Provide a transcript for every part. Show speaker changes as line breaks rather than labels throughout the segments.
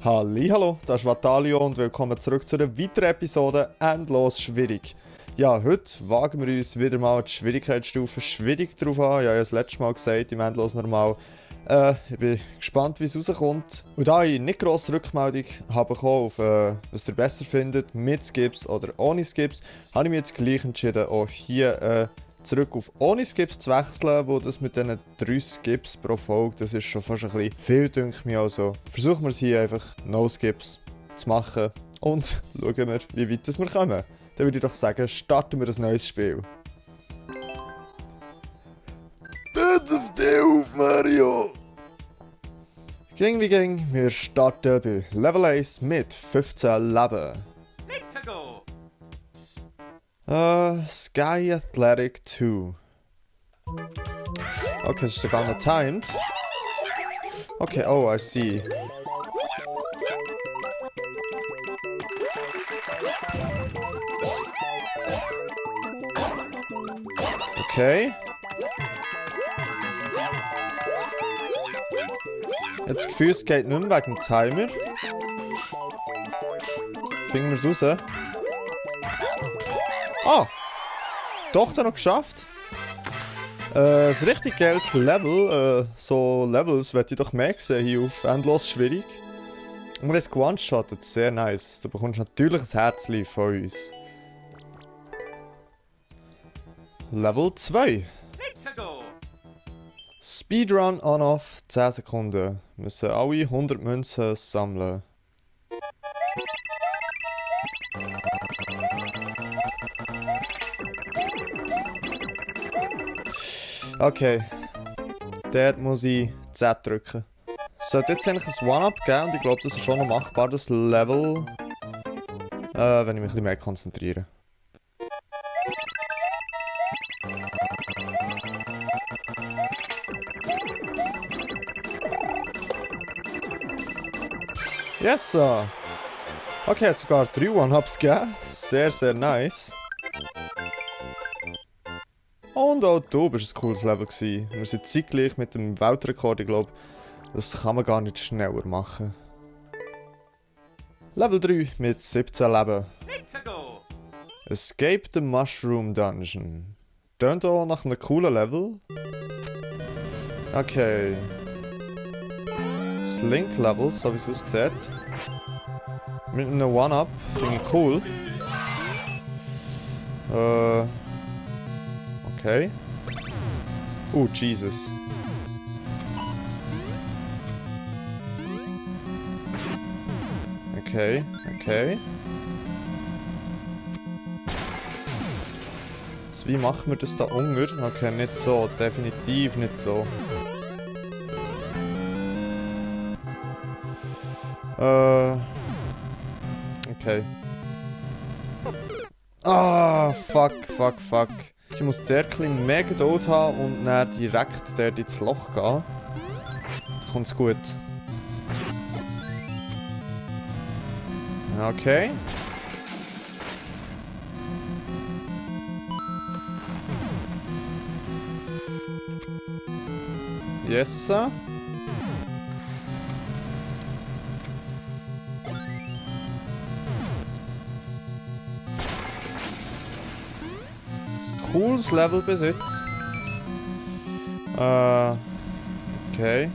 Hallo, das ist Vatalio und willkommen zurück zu einer weiteren Episode Endlos Schwierig. Ja, heute wagen wir uns wieder mal die Schwierigkeitsstufe schwierig drauf an. Ja, ich habe das letzte Mal gesagt, im Endlos Normal. Ich bin gespannt, wie es rauskommt. Und da ich nicht grosse Rückmeldung habe bekommen, auf was ihr besser findet, mit Skips oder ohne Skips, habe ich mich jetzt gleich entschieden, auch hier zurück auf ohne Skips zu wechseln, wo das mit diesen 3 Skips pro Folge, das ist schon fast ein bisschen viel, denke ich mir. Also versuchen wir es hier einfach No Skips zu machen und schauen wir, wie weit wir kommen. Dann würde ich doch sagen, starten wir ein neues Spiel. Pass auf dich auf, Mario! Ging wie ging, wir starten bei Level 1 mit 15 Leben.
Let's go!
Sky Athletic 2. Okay, das ist sogar noch timed. Okay, oh, I see. Okay. Jetzt das Gefühl, es geht nicht mehr wegen dem Timer. Finden wir es raus. Ah! Doch, dann noch geschafft. Ein richtig geiles Level. So Levels werde ich doch mehr sehen hier auf Endlos Schwierig. Und wir haben es gewone-shottet. Sehr nice. Du bekommst natürlich ein Herzchen von uns. Level 2.
Let's go!
Speedrun on-off 10 Sekunden. Wir müssen alle 100 Münzen sammeln. Okay. Dort muss ich Z drücken. Es sollte jetzt eigentlich ein One-Up geben und ich glaube, das ist schon noch machbar, das Level. Wenn ich mich ein bisschen mehr konzentriere. Yes, sir. Okay, hat sogar 3 One-Ups gegeben. Sehr, sehr nice. Und auch du bist ein cooles Level gewesen. Wir sind zeitgleich mit dem Weltrekord, ich glaube, das kann man gar nicht schneller machen. Level 3 mit 17 Leben.
Let's go!
Escape the Mushroom Dungeon. Tönt auch nach einem coolen Level. Okay. Das Link-Level, so wie es aussieht. Mit einem One-Up, finde ich cool. Okay. Jesus. Okay, okay. Jetzt, wie machen wir das da unten? Okay, nicht so. Definitiv nicht so. Okay. Ah, fuck. Ich muss der ein mehr Geduld haben und dann direkt dort ins Loch gehen. Dann kommt's gut. Okay. Yes, sir. Cooles Level bis jetzt. Okay.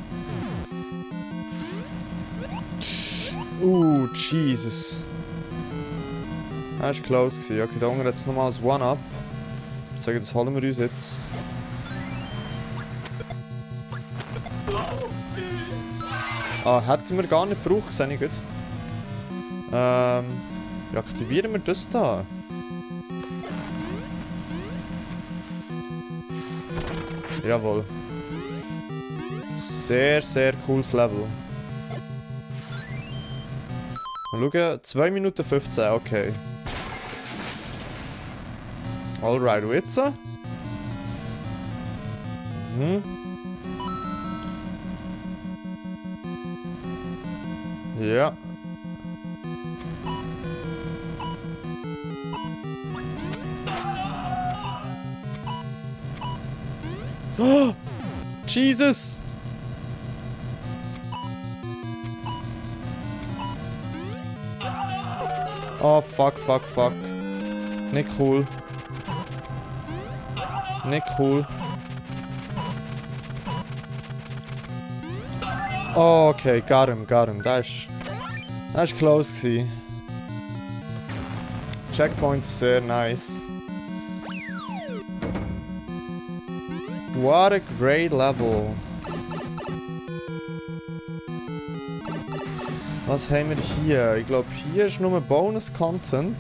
Jesus. Das war close. Okay, da unten jetzt nochmal ein One-Up. Ich sage, das holen wir uns jetzt. Hätten wir gar nicht gebraucht, sehe ich gut. Wie aktivieren wir das da? Jawohl. Sehr, sehr cooles Level. Mal schauen, 2 Minuten 15, okay. Alright, und jetzt? Ja. Oh, Jesus! Oh, fuck, fuck, fuck. Nicht cool. Nicht cool. Oh, okay, got him. Das ist close gewesen. Checkpoint ist sehr nice. What a great level. Was haben wir hier? Ich glaube, hier ist nur Bonus-Content.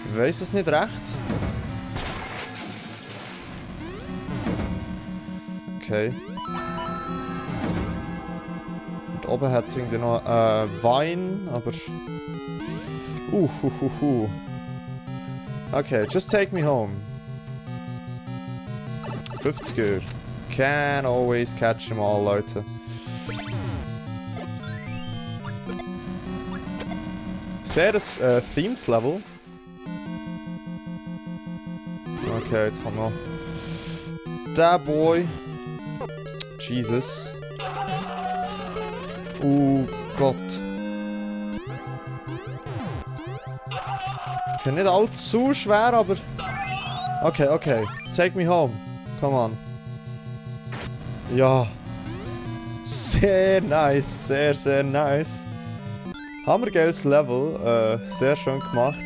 Ich weiss es nicht recht. Okay. Und oben hat es irgendwie noch Wein, aber... Okay, just take me home. 50er. Can always catch them all, Leute. Sehr das Themes-Level. Okay, jetzt kommt noch... Der Boy. Jesus. Oh Gott. Okay, nicht allzu schwer, aber... Okay. Take me home. Come on. Ja. Sehr nice. Sehr nice. Hammergeiles Level. Sehr schön gemacht.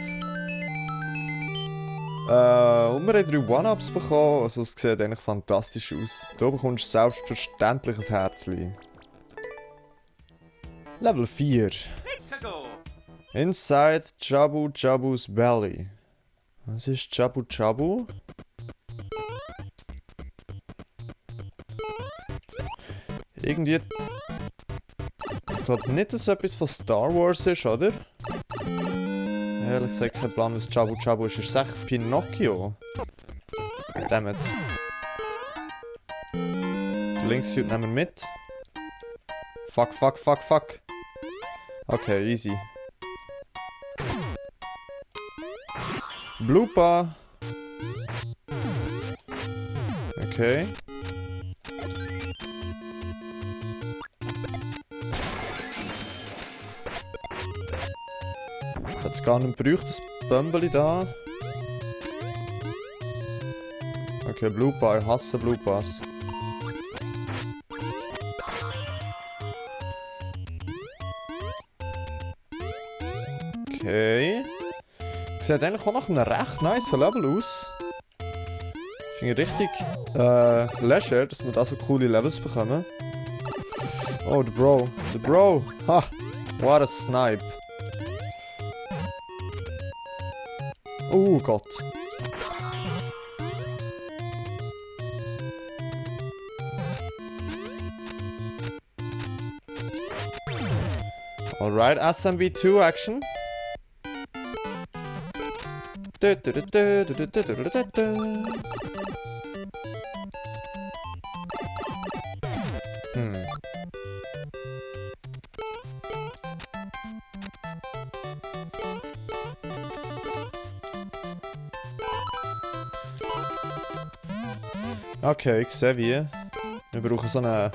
Und wir haben 3 One-Ups bekommen. Also es sieht eigentlich fantastisch aus. Du bekommst selbstverständlich ein Herzchen. Level 4.
Let's go.
Inside Jabu Jabu's Belly. Was ist Jabu Jabu? Irgendwie... Ich glaube nicht, dass es etwas von Star Wars ist, oder? Ehrlich gesagt, kein Plan, was Jabu Jabu ist. Ist es echt Pinocchio? Dammit. Den Linksuit nehmen wir mit. Fuck. Okay, easy. Blooper. Okay. Ich hätte es gar nicht gebraucht, das Bömbeli da. Okay, Blooper. Ich hasse Bloopers. Okay. Sieht eigentlich auch nach einem recht nice Level aus. Ich finde richtig leger, dass wir da so coole Levels bekommen. Oh, der Bro. Ha! What a snipe. Oh Gott. Alright, SMB2 action. Okay, ich sehe wie. Wir brauchen so eine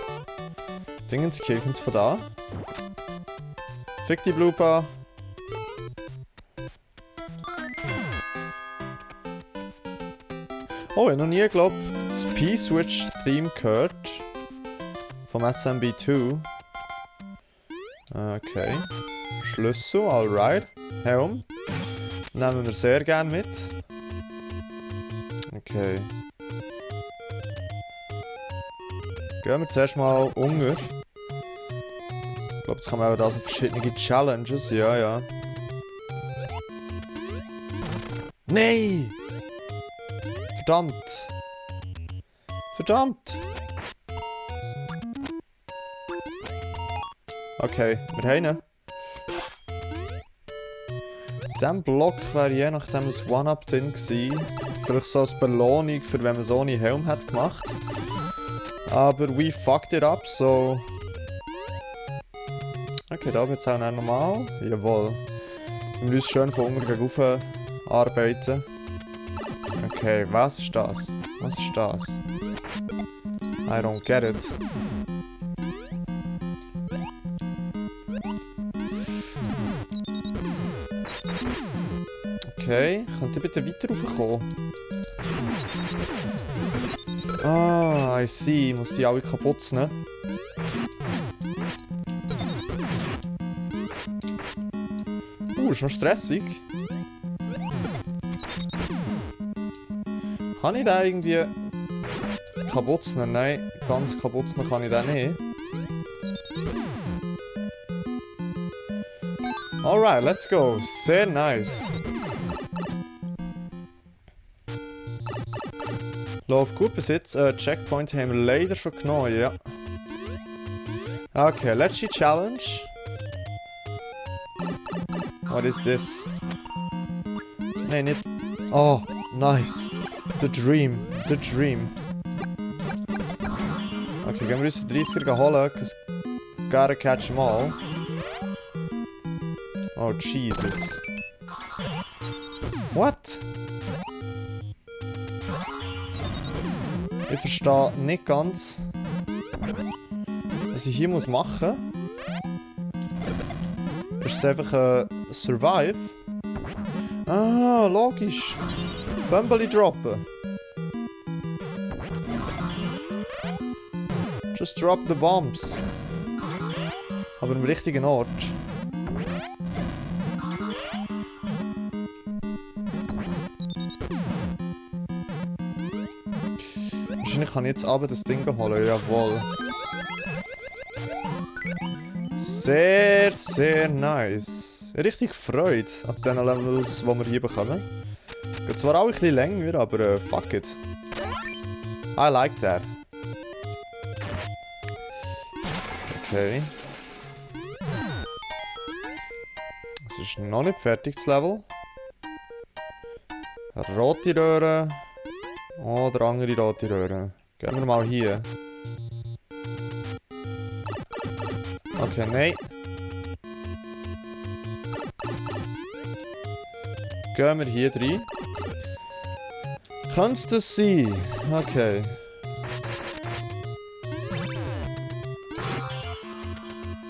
Dingenskirchens von da. Fick die Blooper. Oh, ich habe noch nie, glaube ich, das P-Switch-Theme gehört. Vom SMB2. Okay. Schlüssel, alright. Helm. Nehmen wir sehr gern mit. Okay. Gehen wir zuerst mal unter. Ich glaube, jetzt kann man auch da so verschiedene Challenges. Ja. Nein! Verdammt! Okay, wir haben ihn. In diesem Block wäre je nachdem ein One-Up drin gewesen. Vielleicht so als Belohnung, für wenn man so ohne Helm hat gemacht. Aber we fucked it up, so... Okay, da wird es auch noch normal. Jawohl. Wir müssen schön von unten gegen rauf arbeiten. Okay, was ist das? I don't get it. Okay, könnt ihr bitte weiter raufkommen? Ah, I see. Ich muss die alle kaputt nehmen. Ist noch stressig. Kann ich den irgendwie kaputt nehmen? Nein, ganz kaputt nehmen kann ich den nicht. Alright, let's go. Sehr nice. Läuft gut bis jetzt. Checkpoint haben wir leider schon genommen, ja. Okay, letzte Challenge. What is this? Nein, nicht. Oh, nice. The dream. The dream. Okay, gehen wir uns die 30er holen. Cause gotta catch them all. Oh, Jesus. What? Ich verstehe nicht ganz, was ich hier machen muss. Ist es einfach Survive? Ah, logisch. Bumblebee droppen. Just drop the bombs. Aber am richtigen Ort. Wahrscheinlich kann ich jetzt aber das Ding holen, jawohl. Sehr, sehr nice. Richtig Freude ab den Levels, die wir hier bekommen. Geht zwar auch ein bisschen länger, aber fuck it. I like that. Okay. Es ist noch nicht fertig, das Level. Rote Röhre. Oder andere rote Röhre. Gehen wir mal hier. Okay, nein. Gehen wir hier rein. Kannst du das sein? Okay.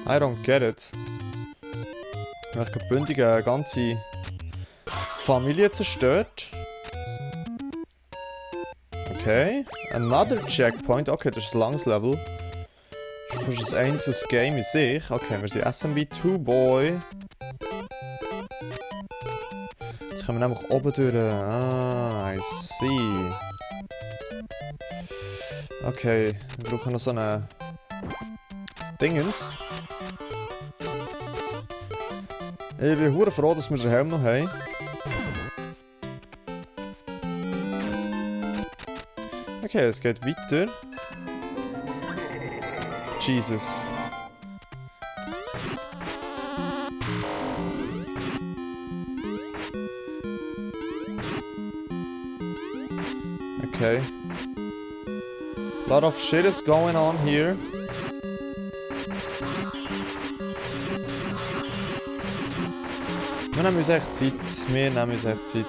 I don't get it. Ich habe bündig eine ganze Familie zerstört. Okay. Another checkpoint. Okay, das ist ein langes Level. Das ist das ein das Game in sich. Okay, wir sind SMB2 Boy. Jetzt können wir nämlich oben durch. Ah, I see. Okay, wir brauchen noch so eine Dingens. Ich bin hure froh, dass wir den Helm noch haben. Okay, es geht weiter. Jesus. Okay. A lot of shit is going on here. Wir nehmen uns echt Zeit. Wir nehmen uns echt Zeit.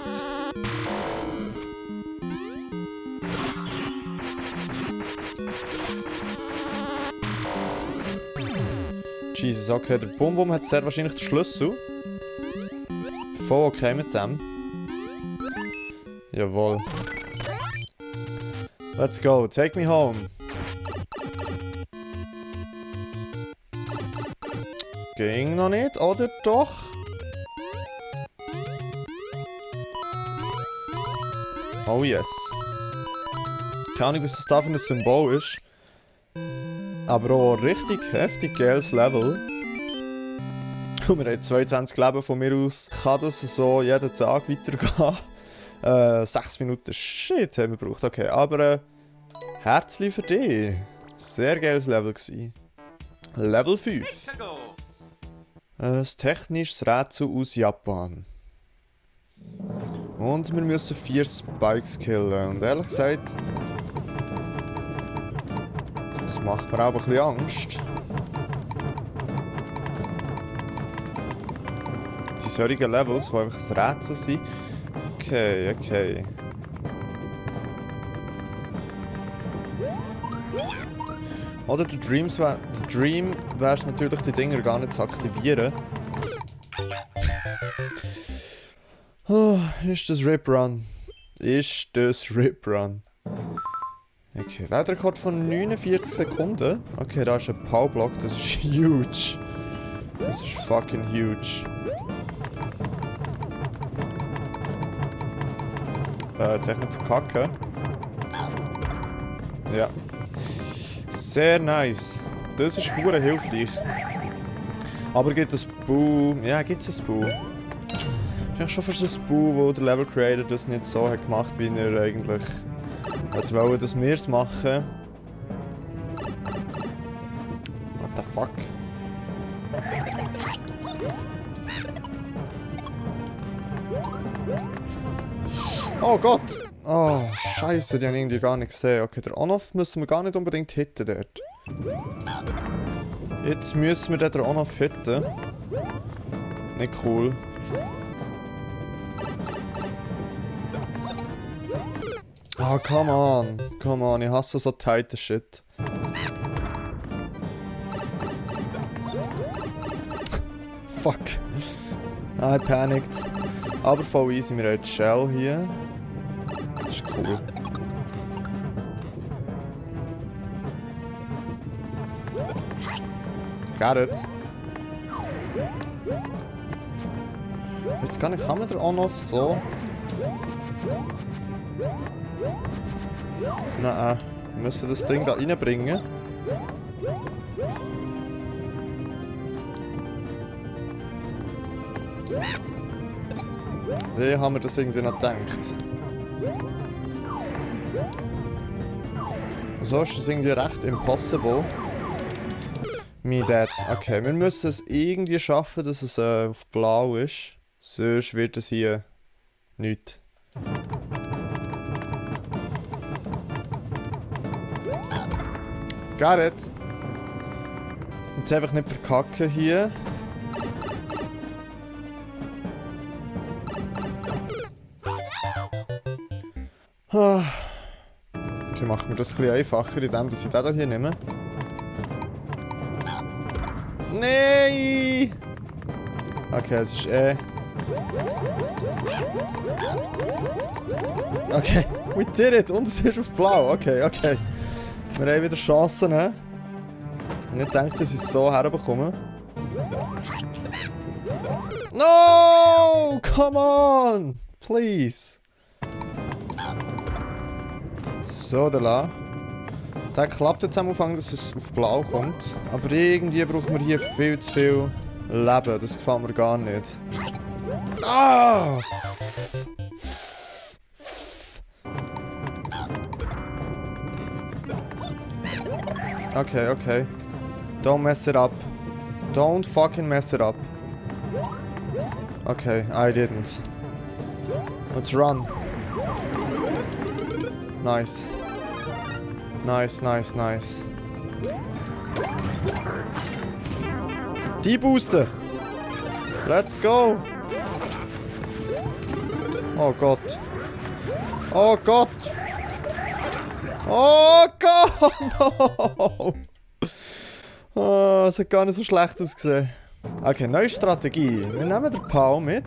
Jesus, okay, der Bum-Bum hat sehr wahrscheinlich den Schlüssel. Voll okay mit dem. Jawohl. Let's go, take me home. Ging noch nicht, oder doch? Oh yes. Keine Ahnung, was das da für ein Symbol ist. Aber auch richtig heftig geiles Level. Und wir haben 22 Leben von mir aus. Kann das so jeden Tag weitergehen? 6 Minuten Shit haben wir gebraucht. Okay, aber herzlich für dich. Sehr geiles Level gewesen. Level 5. Ein technisches Rätsel aus Japan. Und wir müssen 4 Spikes killen. Und ehrlich gesagt, das macht mir auch ein bisschen Angst. Die solchen Levels, die einfach ein Rätsel sind. Okay, okay. Oder der Dream wäre es natürlich, die Dinger gar nicht zu aktivieren. Oh, Ist das Rip Run? Ist das Rip Run? Okay, Weltrekord von 49 Sekunden. Okay, da ist ein Powerblock, das ist huge. Das ist fucking huge. Jetzt echt nicht verkacken. Ja. Sehr nice. Das ist hure hilfreich. Aber gibt es Boo? Ja, gibt es ein Boo? Ich habe schon fast ein Boo, wo der Level Creator das nicht so hat gemacht, wie er eigentlich wollte, dass wir es machen. What the fuck? Oh Gott! Oh, Scheiße, die haben irgendwie gar nicht gesehen. Okay, der On-Off müssen wir gar nicht unbedingt hitten dort. Jetzt müssen wir den On-Off hitten. Nicht cool. Ah, come on. Come on, ich hasse so tighten Shit. Fuck. I panicked. Aber voll easy, wir haben die Shell hier. Das ist cool. Got it. Jetzt kann man den On-Off so... Nein, wir müssen das Ding da reinbringen. Wie haben wir das irgendwie noch gedacht? So ist das irgendwie recht impossible. Me that. Okay, wir müssen es irgendwie schaffen, dass es auf blau ist. Sonst wird es hier nichts. Got it. Jetzt einfach nicht verkacken hier. Okay, machen wir das ein bisschen einfacher, indem ich den hier nehme. Nein! Okay, es ist Okay, we did it! Und es ist auf blau. Okay, okay. Wir haben wieder Chancen, ne? Ich nicht gedacht, dass ich es so herbekomme. No! Come on! Please! So, da la. Der klappt jetzt am Anfang, dass es auf blau kommt. Aber irgendwie brauchen wir hier viel zu viel Leben. Das gefällt mir gar nicht. Ah! Okay, okay. Don't mess it up. Don't fucking mess it up. Okay, I didn't. Let's run. Nice. Nice, nice, nice. Die Booste! Let's go! Oh Gott. Oh Gott! Oh Gott! No! Oh, es hat gar nicht so schlecht ausgesehen. Okay, neue Strategie. Wir nehmen den Pau mit.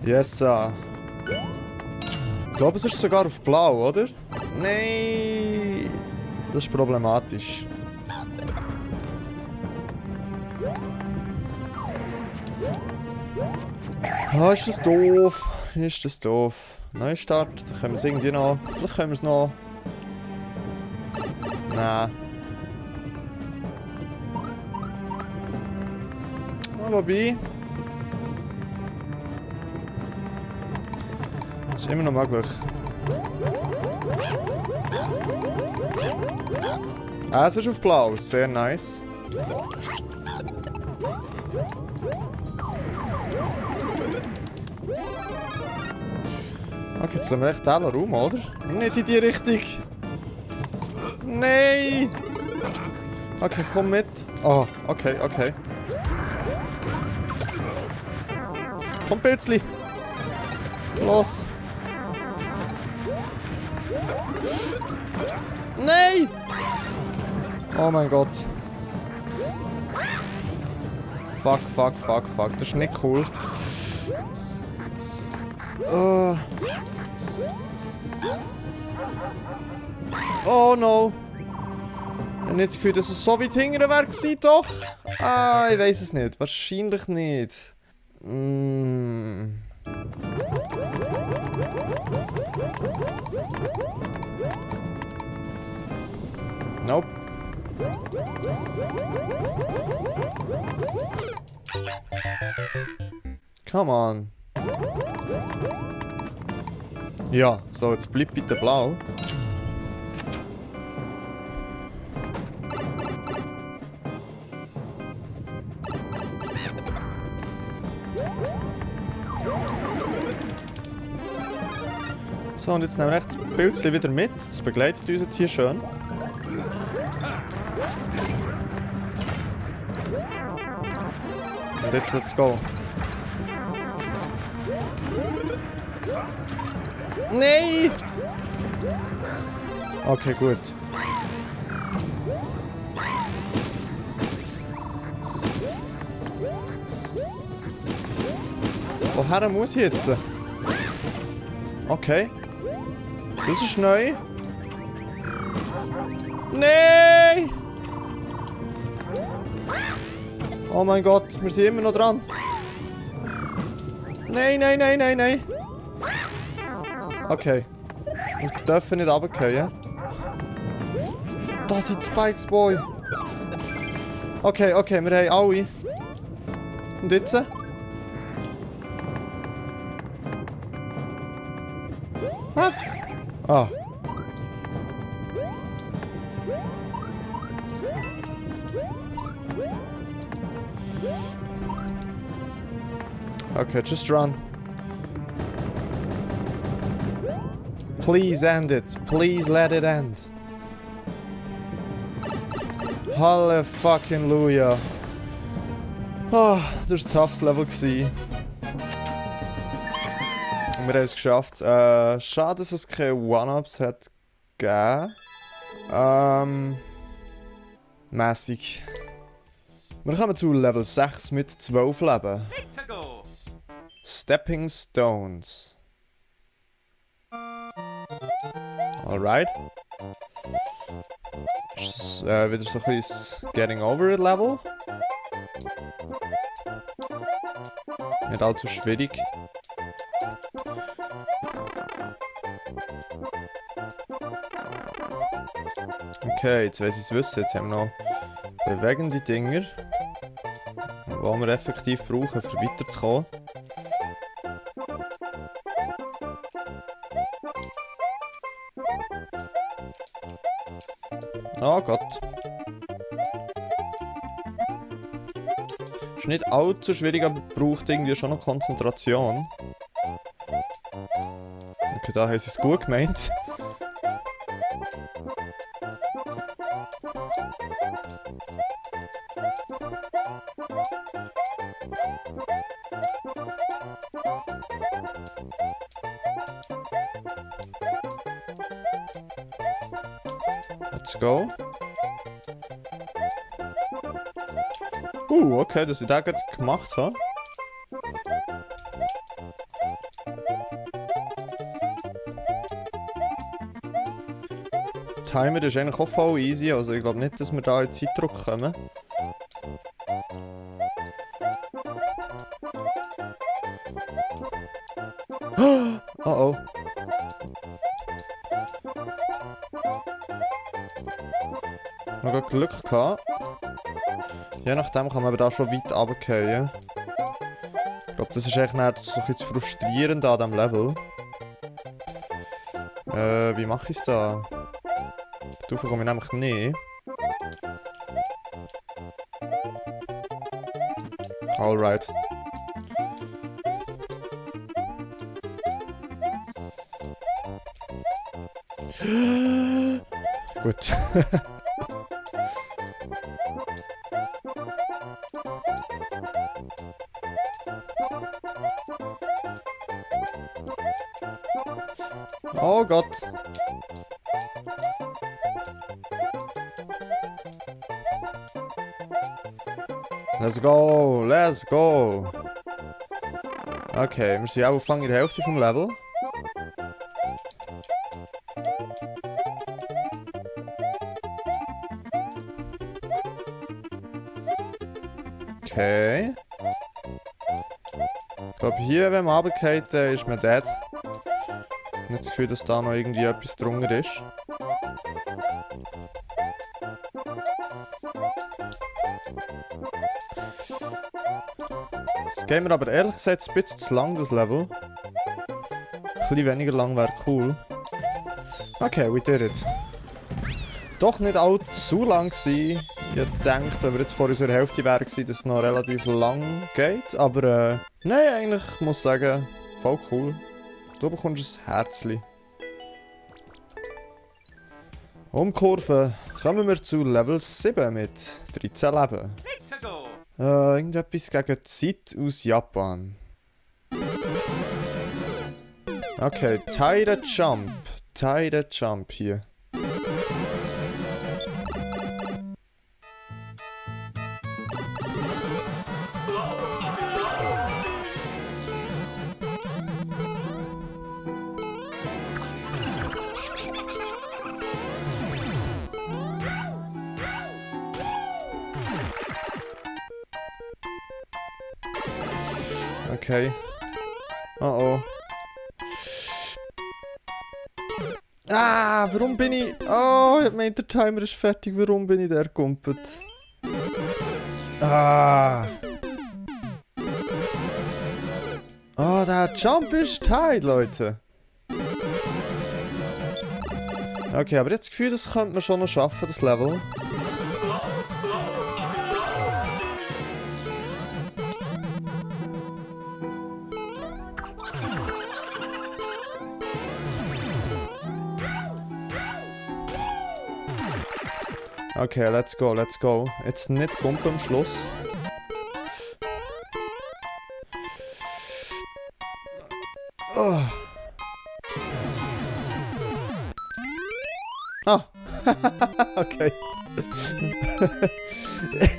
Yes, sir. Ich glaube, es ist sogar auf blau, oder? Nein! Das ist problematisch. Ah, ist das doof. Ist das doof. Neustart. Dann können wir es irgendwie noch... Vielleicht können wir es noch... Nein. Wobei... Das ist immer noch möglich. Ah, es ist auf blau. Sehr nice. Okay, jetzt lassen wir echt den Raum, oder? Nicht in die Richtung. Nein! Okay, komm mit. Oh, okay, okay. Komm, Pitzli. Los. Nein! Oh mein Gott. Fuck, fuck, fuck, fuck. Das ist nicht cool. Oh no. Ich habe nicht das Gefühl, dass es so weit hinterher wäre gewesen, doch. Ah, ich weiß es nicht. Wahrscheinlich nicht. Nope. Come on. Ja, so, jetzt bleib bitte blau. So, und jetzt nehmen wir echt das Pilzchen wieder mit. Das begleitet uns jetzt hier schön. Und jetzt let's go. Nein! Okay, gut. Woher muss ich jetzt? Okay. Das ist neu. Nein! Oh mein Gott, wir sind immer noch dran. Nein, nein, nein, nein, nein. Okay. Wir dürfen nicht runterfallen. Da sind Spikes, Boy. Okay, okay, wir haben alle. Und jetzt? Was? Ah. Okay, just run. Please end it. Please let it end. Halleluja. Ah, das war ein toughes Level gewesen. Wir haben es geschafft. Schade, dass es keine One-Ups hat gegeben. Mäßig. Wir kommen zu Level 6 mit 12 Leben.
Let's go.
Stepping Stones. Alright. Wieder so ein bisschen Getting Over It Level. Nicht allzu schwierig. Okay, jetzt weiss ich es wissen. Jetzt haben wir noch bewegende Dinger, die wir effektiv brauchen, um weiterzukommen. Oh Gott. Ist nicht allzu schwierig, aber braucht irgendwie schon noch Konzentration. Okay, da haben sie es gut gemeint. Let's go. Okay, dass ich das gerade gemacht habe. Timer ist eigentlich auch voll easy, also ich glaube nicht, dass wir da in Zeitdruck kommen. Oh oh. Noch Glück gehabt. Je nachdem kann man aber da schon weit runterfallen. Ich glaube, das ist echt nicht so ein bisschen frustrierend an diesem Level. Wie mache ich es da? Da komme ich nämlich nicht. Alright. Gut. Oh Gott. Let's go, let's go. Okay, wir sind auch auf lang in der Hälfte vom Level. Okay. Ich glaube, hier, wenn man runtergeht, ist man dead. Ich habe nicht das Gefühl, dass da noch irgendwie etwas drunter ist. Das Game aber ehrlich gesagt ein bisschen zu lang, das Level. Ein bisschen weniger lang wäre cool. Okay, we did it. Doch nicht allzu lang gewesen. Ich dachte, wenn wir jetzt vor unserer Hälfte wären, dass es noch relativ lang geht. Aber nein, eigentlich muss ich sagen, voll cool. Du bekommst ein Herzli. Umkurven. Kommen wir zu Level 7 mit 13 Leben.
Let's go.
Irgendetwas gegen die Zeit aus Japan. Okay, Tide Jump. Tide Jump hier. Okay. Oh oh. Ah, warum bin ich... Oh, ich meinte, der Timer ist fertig. Warum bin ich der gumpet? Ah. Oh, der Jump ist tight, Leute. Okay, aber jetzt das Gefühl, das könnte man schon noch schaffen, das Level. Okay, let's go, let's go. Jetzt nicht Pumpe am Schluss. Oh. Ah! Okay.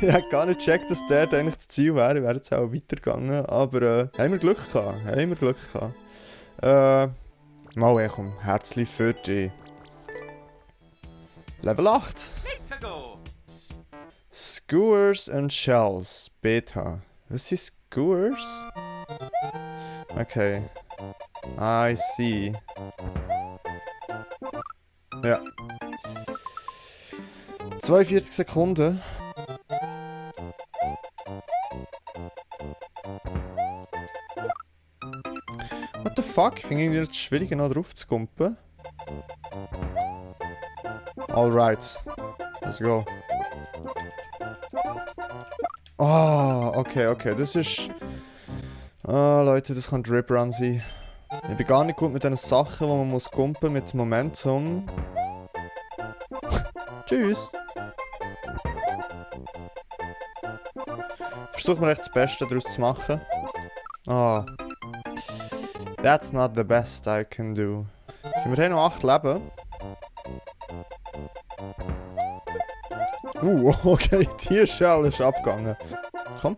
Ich habe gar nicht gecheckt, dass der eigentlich das Ziel wäre. Ich wäre jetzt auch weitergegangen. Aber haben wir Glück gehabt. Haben wir Glück gehabt. Mal komm. Herzlich für dich. Level 8.
Let's go.
Skewers and Shells. Beta. Was sind Skewers? Okay. I see. Ja. 42 Sekunden. What the fuck? Ich finde irgendwie schwierig, noch drauf zu kumpen. Alright. Let's go. Ah, okay, okay. Das ist... Ah, Leute, das kann Drip Run sein. Ich bin gar nicht gut mit diesen Sachen, wo man muss kumpen mit Momentum. Tschüss. Versuche mir echt das Beste daraus zu machen. Ah. That's not the best I can do. Okay, wir haben noch 8 Leben. Okay, die Shell ist abgegangen. Komm.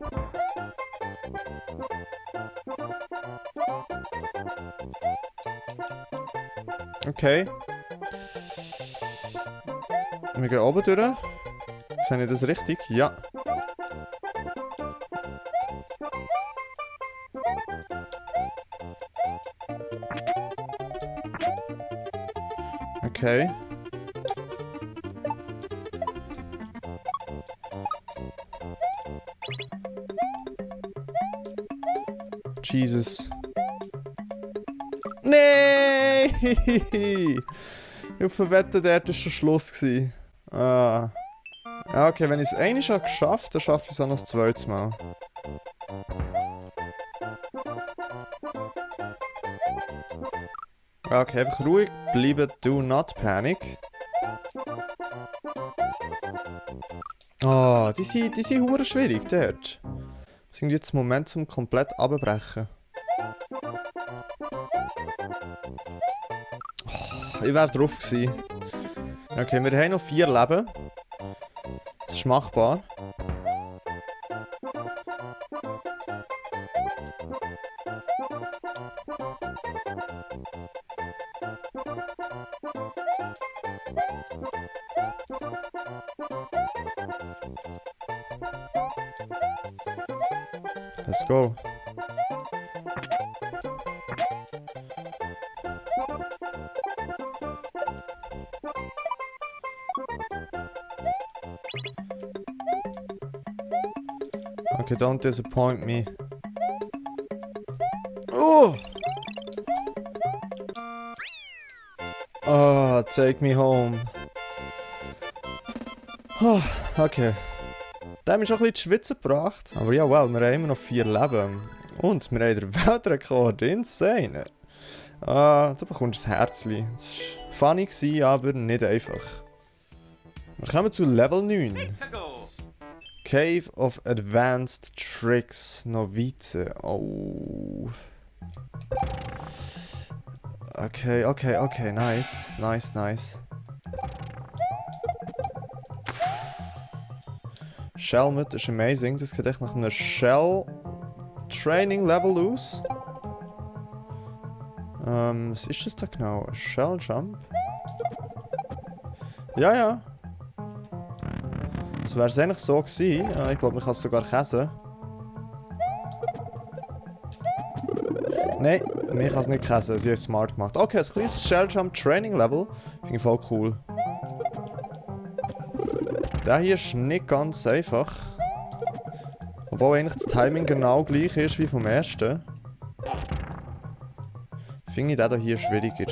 Okay. Wir gehen oben durch. Sehe ich das richtig? Ja. Okay. Jesus. Nee! Ich verwette, der war schon Schluss gewesen. Ah. Ja, okay, wenn ich es einmal schon geschafft habe, dann schaffe ich es auch noch das zweite Mal. Okay, einfach ruhig bleiben, do not panic. Ah, die sind hure schwierig dort. Das ist jetzt das Momentum komplett abbrechen. Oh, ich wäre drauf gewesen. Okay, wir haben noch 4 Leben. Das ist machbar. Let's go. Okay, don't disappoint me. Oh! Oh, take me home. Oh, okay. Der hat mich schon ein bisschen zu schwitzen gebracht. Aber ja, well, wir haben immer noch 4 Leben. Und wir haben den Weltrekord. Insane. Du bekommst ein Herzchen. Das war funny gewesen, aber nicht einfach. Wir kommen zu Level 9.
Let's go.
Cave of Advanced Tricks. Novize. Oh. Okay. Nice. Shellmut ist amazing. Das sieht echt nach einem Shell Training Level aus. Was ist das da genau? Shell Jump? Ja. Das wäre es eigentlich so gewesen. Ich glaube, man kann es sogar käsen. Nein, mir kann es nicht käsen. Sie haben es smart gemacht. Okay, ein kleines Shell Jump Training Level. Finde ich voll cool. Der hier ist nicht ganz einfach. Obwohl eigentlich das Timing genau gleich ist wie vom ersten. Finde ich den hier schwieriger.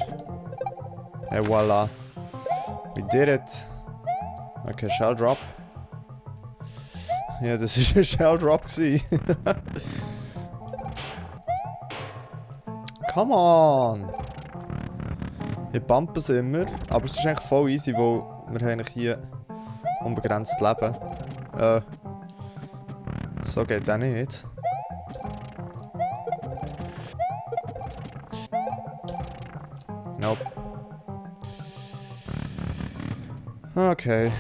Et voilà. We did it. Okay, Shell Drop. Ja, das war ein Shell Drop. Come on! Ich bumpe es immer, aber es ist eigentlich voll easy, weil wir haben hier unbegrenzt Leben. So geht das nicht. Nope. Okay.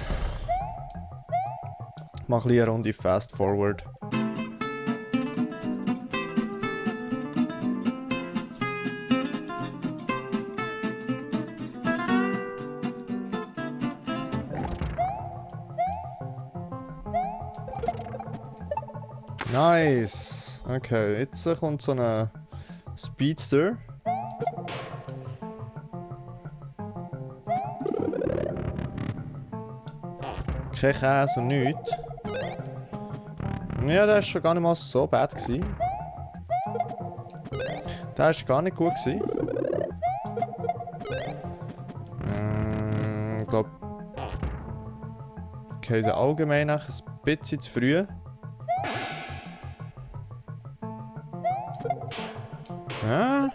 Mach lieber eine Runde Fast Forward. Nice. Okay, jetzt kommt so ein Speedster. Kein Käse und nichts. Ja, der war schon gar nicht mal so bad gewesen. Der war gar nicht gut gewesen. Ich glaube... Käse allgemein ein bisschen zu früh. Ja.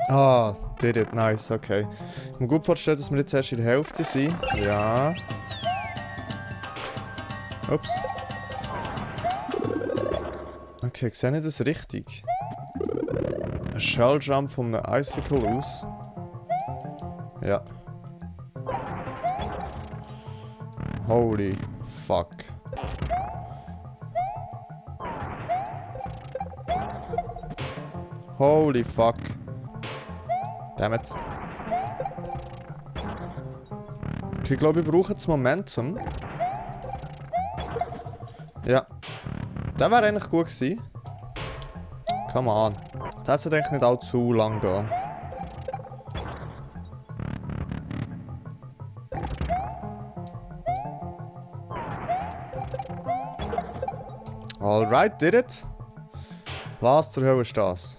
Ah, did it, nice, okay. Ich kann mir gut vorstellen, dass wir jetzt erst in der Hälfte sind. Ja. Ups. Okay, sehe ich das richtig? Ein Shell Jump von einem Icicle aus. Ja. Holy fuck. Holy fuck. Damn it. Okay, ich glaube, ich brauche jetzt Momentum. Ja. Der wäre eigentlich gut gewesen. Come on. Das wird eigentlich nicht allzu lang gehen. Alright, did it. Was zur Hölle ist das?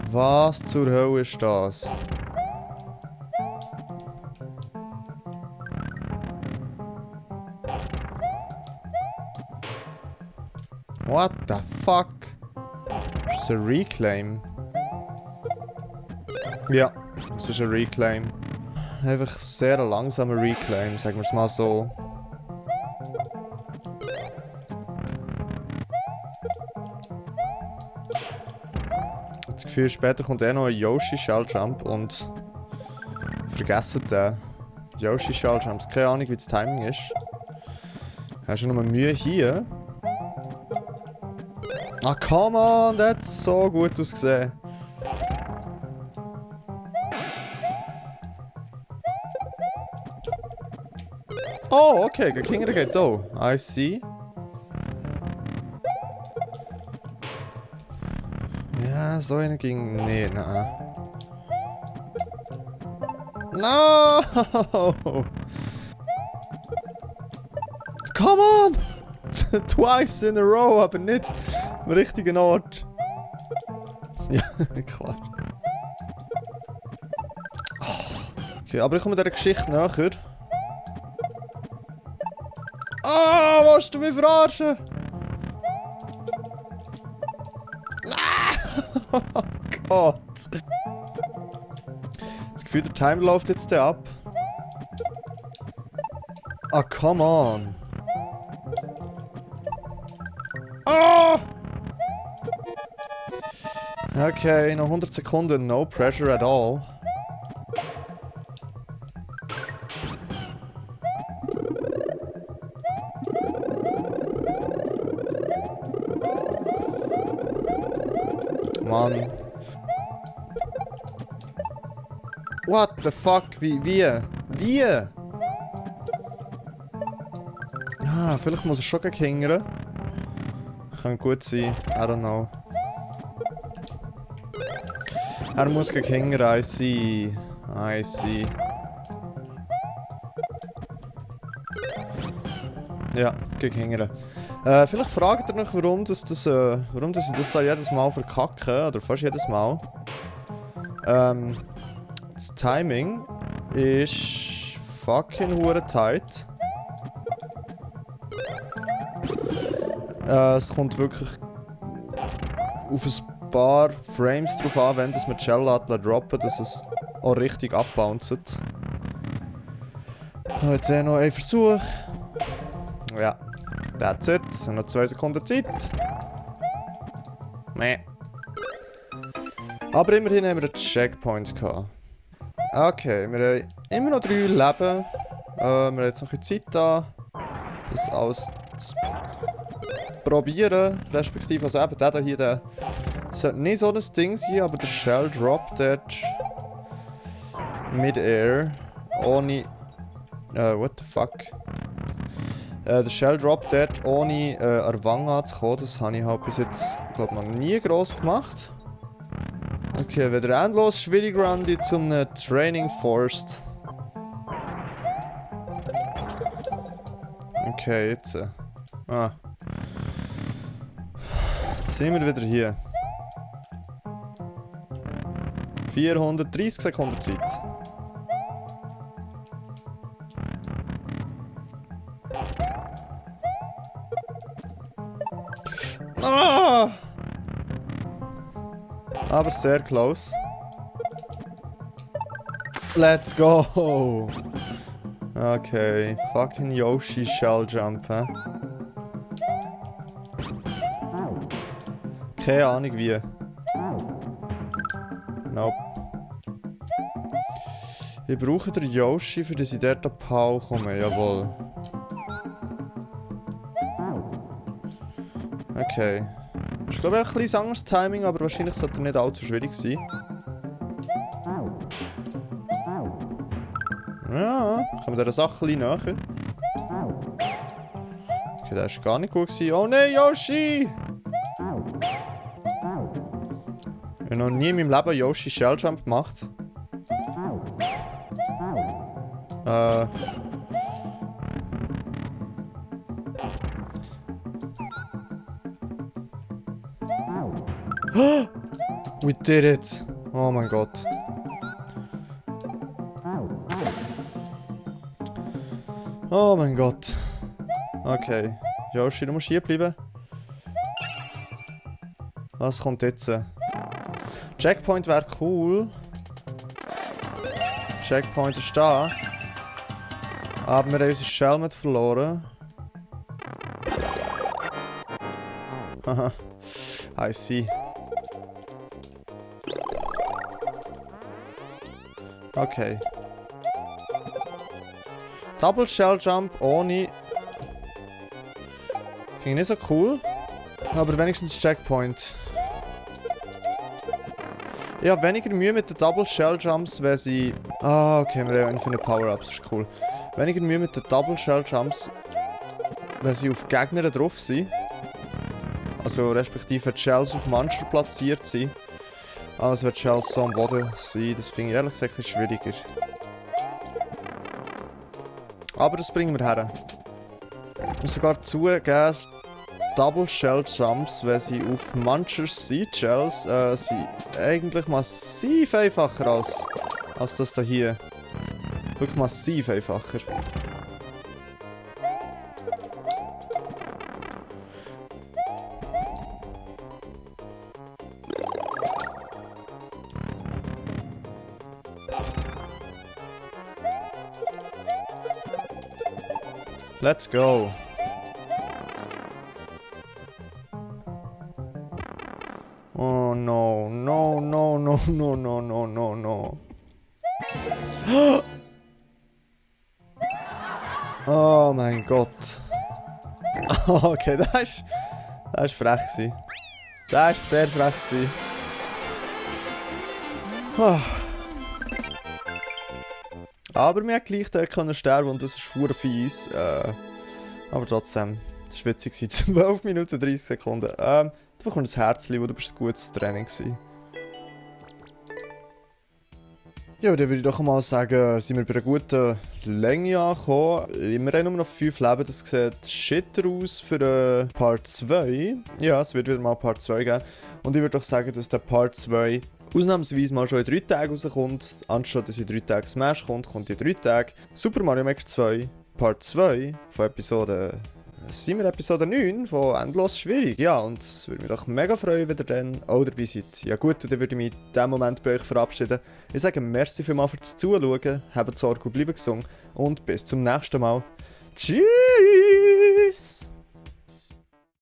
Was zur Hölle ist das? What the fuck? Ist das ein Reclaim? Ja, es ist ein Reclaim. Einfach sehr langsamer Reclaim, sagen wir es mal so. Das Gefühl, später kommt noch ein Yoshi Shell Jump und vergessen den. Yoshi Shell Jumps, keine Ahnung wie das Timing ist. Hast du noch mal Mühe hier? Ah, come on, das hat so gut ausgesehen. Oh, okay, der Kinder geht auch. I see. Ja, so einer ging. Nee, nein. No! Come on! Twice in a row, aber nicht am richtigen Ort. Ja, klar. Okay, aber ich komme dieser Geschichte nachher. Ah, willst du mich verarschen? Oh Gott. Das Gefühl, der Timer läuft jetzt ab. Ah, come on. Ah! Okay, noch 100 Sekunden. No pressure at all. Mann. What the fuck? Wie? Ah, vielleicht muss er schon gegen hingern. Kann gut sein. I don't know. Er muss gegen hingern. I see. Ja, gegen hingern. Vielleicht fragt ihr noch, warum ich das da jedes Mal verkacke. Oder fast jedes Mal. Das Timing ist fucking hure tight. Es kommt wirklich auf ein paar Frames drauf an, wenn das mit Shell droppen, dass es auch richtig abbouncet. Jetzt noch ein Versuch. Ja, that's it. Noch 2 Sekunden Zeit. Meh. Aber immerhin haben wir einen Checkpoint gehabt. Okay, wir haben immer noch 3 Leben. Wir haben jetzt noch ein bisschen Zeit da, das alles zu probieren. Respektive, also eben der hier, der sollte nicht so ein Ding sein, aber der Shell Drop dort Mid-Air ohne. What the fuck? Der Shell Drop dort ohne an der Wange anzukommen, das habe ich halt bis jetzt, glaube noch nie gross gemacht. Okay, wieder endlos schwierig Rundy zum Training forced. Okay, jetzt. Sind wir wieder hier. 430 Sekunden Zeit. Ah! Aber sehr close. Let's go! Okay, fucking Yoshi Shell Jump, hä? Keine Ahnung wie. Nope. Ich brauche den Yoshi, für dass ich dort auf Pau komme, jawohl. Okay. Ich glaube, ein bisschen anderes Timing, aber wahrscheinlich sollte er nicht allzu schwierig sein. Ja, kommen wir dieser Sache ein bisschen näher. Okay, der war gar nicht gut gewesen. Oh nein, Yoshi! Ich habe noch nie in meinem Leben Yoshi Shell Jump gemacht. We did it! Oh mein Gott. Oh mein Gott. Okay. Yoshi, du musst hier bleiben. Was kommt jetzt? Checkpoint wäre cool. Checkpoint ist da. Aber wir haben unsere Shell mit verloren. Haha. I see. Okay. Double Shell Jump ohne. Finde ich nicht so cool. Aber wenigstens Checkpoint. Ich habe weniger Mühe mit den Double Shell Jumps, wenn sie... Ah, okay, wir haben Infinite Power-Ups, das ist cool. Weniger Mühe mit den Double Shell Jumps, wenn sie auf Gegner drauf sind. Also respektive die Shells auf Monster platziert sind. Also wenn die Shells so am Boden sind, das finde ich ehrlich gesagt ein bisschen schwieriger. Aber das bringen wir her. Ich muss sogar zugeben, Double Shell Jumps, wenn sie auf Munchers sind, Shells, sind eigentlich massiv einfacher als das da hier. Wirklich massiv einfacher. Let's go. Oh no, no, no, no, no, no, no, no, no. Oh mein Gott. Okay, das ist frech gewesen. Das ist sehr frech gewesen. Aber wir konnten gleich dort sterben und das ist verdammt fies. Aber trotzdem, das war witzig. 12 Minuten 30 Sekunden. Du bekommst ein Herzchen, wo du bist ein gutes Training gewesen. Ja, dann würde ich doch mal sagen, sind wir bei einer guten Länge angekommen. Wir haben nur noch 5 Leben, das sieht shitter aus für Part 2. Ja, es wird wieder mal Part 2 geben. Und ich würde doch sagen, dass der Part 2 ausnahmsweise mal schon in 3 Tagen rauskommt. Anstatt dass in 3 Tagen Smash kommt, kommt in 3 Tagen Super Mario Maker 2 Part 2 von Episode... Sind wir Episode 9 von Endlos Schwierig. Ja, und es würde mich doch mega freuen, wenn ihr dann auch dabei seid. Ja gut, dann würde ich mich in diesem Moment bei euch verabschieden. Ich sage merci vielmals fürs Zuschauen, habt Sorge und bleibt gesund und bis zum nächsten Mal. Tschüss!